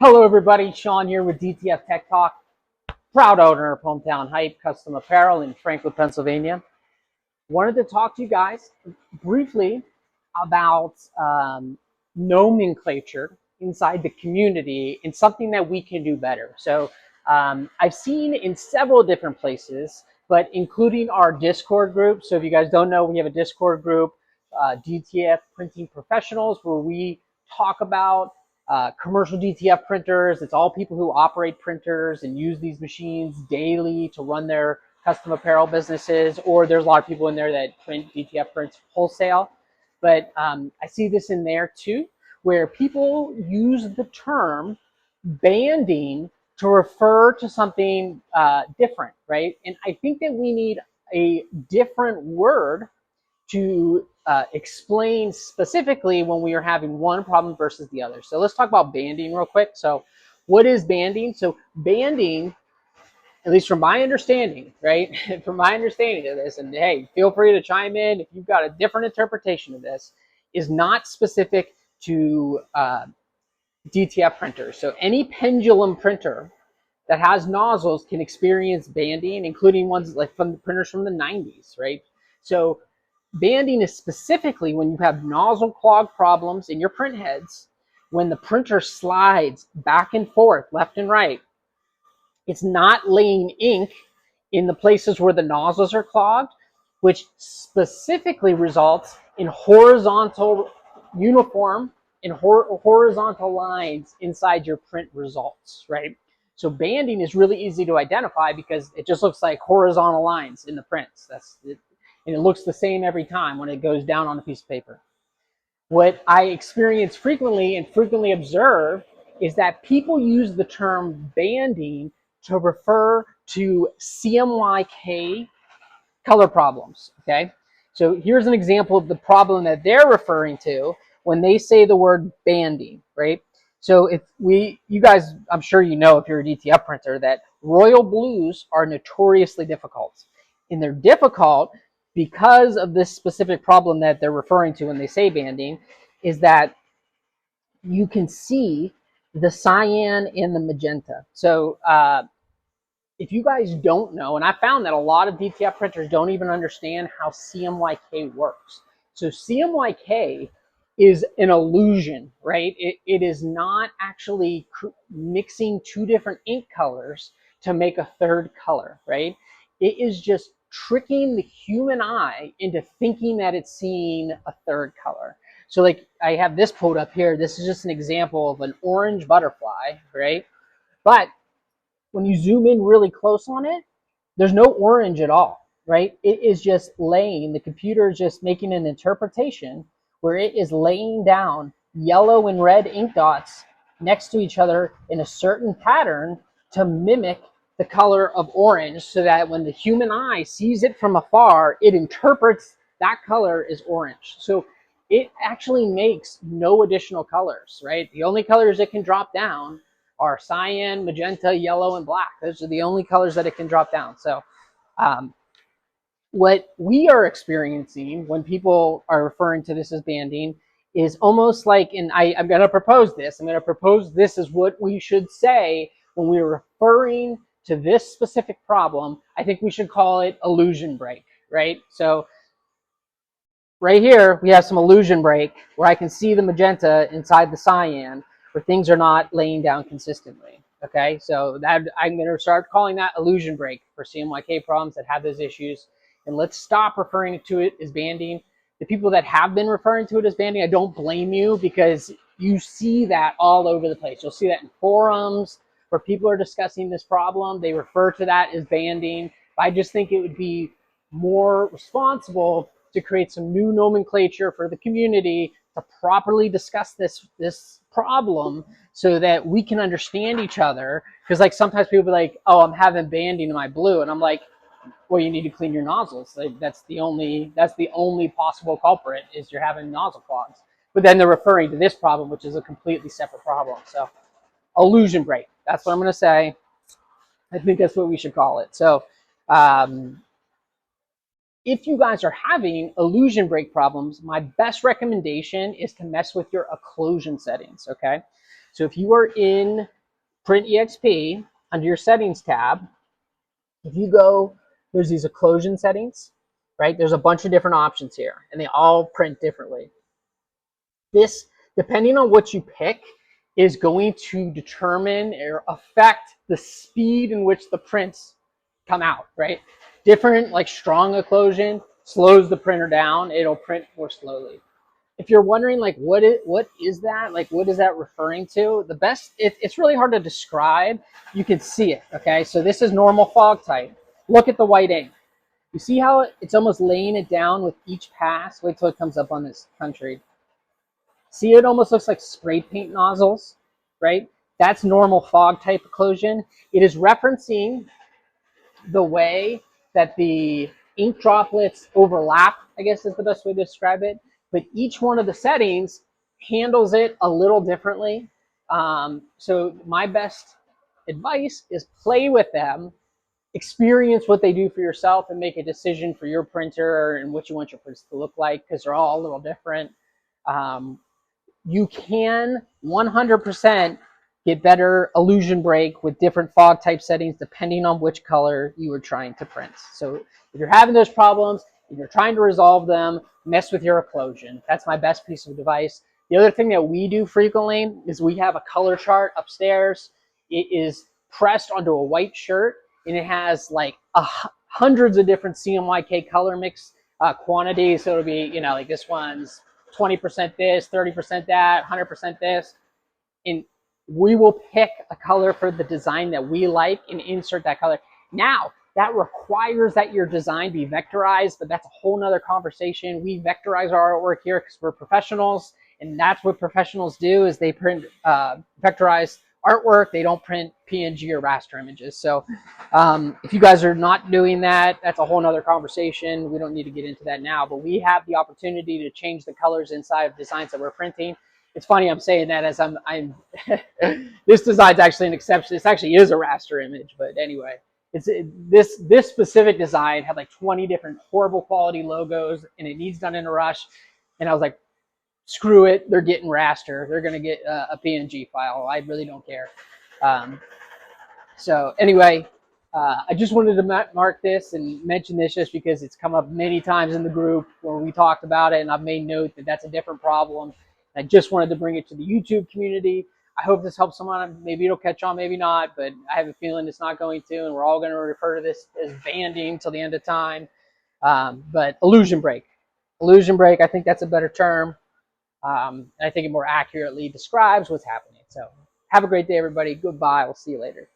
Hello everybody, Sean here with DTF Tech Talk, proud owner of Hometown Hype Custom Apparel in Franklin, Pennsylvania. Wanted to talk to you guys briefly about nomenclature inside the community and something that we can do better. So I've seen in several different places, but including our Discord group. So if you guys don't know, we have a Discord group, DTF Printing Professionals, where we talk about commercial DTF printers. It's all people who operate printers and use these machines daily to run their custom apparel businesses, or there's a lot of people in there that print DTF prints wholesale. But I see this in there too, where people use the term banding to refer to something different, right? And I think that we need a different word to explain specifically when we are having one problem versus the other. So let's talk about banding real quick. So what is banding? So banding, at least from my understanding, right? From my understanding of this, and hey, feel free to chime in if you've got a different interpretation of this, is not specific to DTF printers. So any pendulum printer that has nozzles can experience banding, including ones like from the printers from the 90s, right? So banding is specifically when you have nozzle clog problems in your print heads, when the printer slides back and forth, left and right. It's not laying ink in the places where the nozzles are clogged, which specifically results in horizontal uniform and horizontal lines inside your print results, right? So banding is really easy to identify because it just looks like horizontal lines in the prints. That's it, and it looks the same every time when it goes down on a piece of paper. What I experience frequently and frequently observe is that people use the term banding to refer to CMYK color problems, okay? So here's an example of the problem that they're referring to when they say the word banding, right? So if you guys, I'm sure you know if you're a DTF printer that royal blues are notoriously difficult. And they're difficult because of this specific problem that they're referring to when they say banding, is that you can see the cyan and the magenta. So if you guys don't know, and I found that a lot of DTF printers don't even understand how CMYK works. So CMYK is an illusion, right? It is not actually mixing two different ink colors to make a third color, right? It is just tricking the human eye into thinking that it's seeing a third color. So like I have this quote up here. This is just an example of an orange butterfly, right? But when you zoom in really close on it, there's no orange at all, right? It is just laying, the computer is just making an interpretation where it is laying down yellow and red ink dots next to each other in a certain pattern to mimic the color of orange, so that when the human eye sees it from afar, it interprets that color as orange. So it actually makes no additional colors, right? The only colors it can drop down are cyan, magenta, yellow, and black. Those are the only colors that it can drop down. So what we are experiencing when people are referring to this as banding is almost like, and I'm going to propose this. I'm going to propose this is what we should say when we're referring to this specific problem. I think we should call it illusion break, right? So right here, we have some illusion break where I can see the magenta inside the cyan where things are not laying down consistently. Okay, so that I'm going to start calling that illusion break for CMYK problems that have those issues. And let's stop referring to it as banding. The people that have been referring to it as banding, I don't blame you, because you see that all over the place. You'll see that in forums where people are discussing this problem. They refer to that as banding. I just think it would be more responsible to create some new nomenclature for the community to properly discuss this problem so that we can understand each other. Because like sometimes people be like, oh, I'm having banding in my blue, and I'm like, well, you need to clean your nozzles. Like, that's the only possible culprit, is you're having nozzle clogs. But then they're referring to this problem, which is a completely separate problem. So illusion break, that's what I'm going to say. I think that's what we should call it. So if you guys are having illusion break problems, my best recommendation is to mess with your occlusion settings, okay? So if you are in Print EXP under your settings tab, if you go, there's these occlusion settings, right? There's a bunch of different options here, and they all print differently. This, depending on what you pick, is going to determine or affect the speed in which the prints come out, right? Different, like strong occlusion slows the printer down. It'll print more slowly. If you're wondering like what is that, like what is that referring to, the best, it's really hard to describe. You can see it. Okay, so this is normal fog type. Look at the white ink. You see how it's almost laying it down with each pass. Wait till it comes up on this country. See, it almost looks like spray paint nozzles, right? That's normal fog type occlusion. It is referencing the way that the ink droplets overlap, I guess is the best way to describe it. But each one of the settings handles it a little differently. So my best advice is play with them, experience what they do for yourself, and make a decision for your printer and what you want your prints to look like, because they're all a little different. You can 100% get better illusion break with different fog type settings depending on which color you are trying to print. So if you're having those problems and you're trying to resolve them, mess with your occlusion. That's my best piece of advice. The other thing that we do frequently is we have a color chart upstairs. It is pressed onto a white shirt, and it has like hundreds of different CMYK color mix quantities. So it'll be, you know, like this one's 20% this, 30% that, 100% this. And we will pick a color for the design that we like and insert that color. Now, that requires that your design be vectorized, but that's a whole nother conversation. We vectorize our artwork here because we're professionals, and that's what professionals do, is they print vectorized artwork. They don't print PNG or raster images. So if you guys are not doing that, that's a whole nother conversation. We don't need to get into that now, but we have the opportunity to change the colors inside of designs that we're printing. It's funny I'm saying that as I'm this design's actually an exception. This actually is a raster image, but anyway, this specific design had like 20 different horrible quality logos, and it needs done in a rush. And I was like, screw it, they're getting raster. They're gonna get a PNG file. I really don't care. So anyway, I just wanted to mark this and mention this just because it's come up many times in the group where we talked about it, and I've made note that that's a different problem. I just wanted to bring it to the YouTube community. I hope this helps someone. Maybe it'll catch on, maybe not, but I have a feeling it's not going to, and we're all going to refer to this as banding till the end of time. But illusion break. Illusion break, I think that's a better term. And I think it more accurately describes what's happening. So have a great day, everybody. Goodbye. We'll see you later.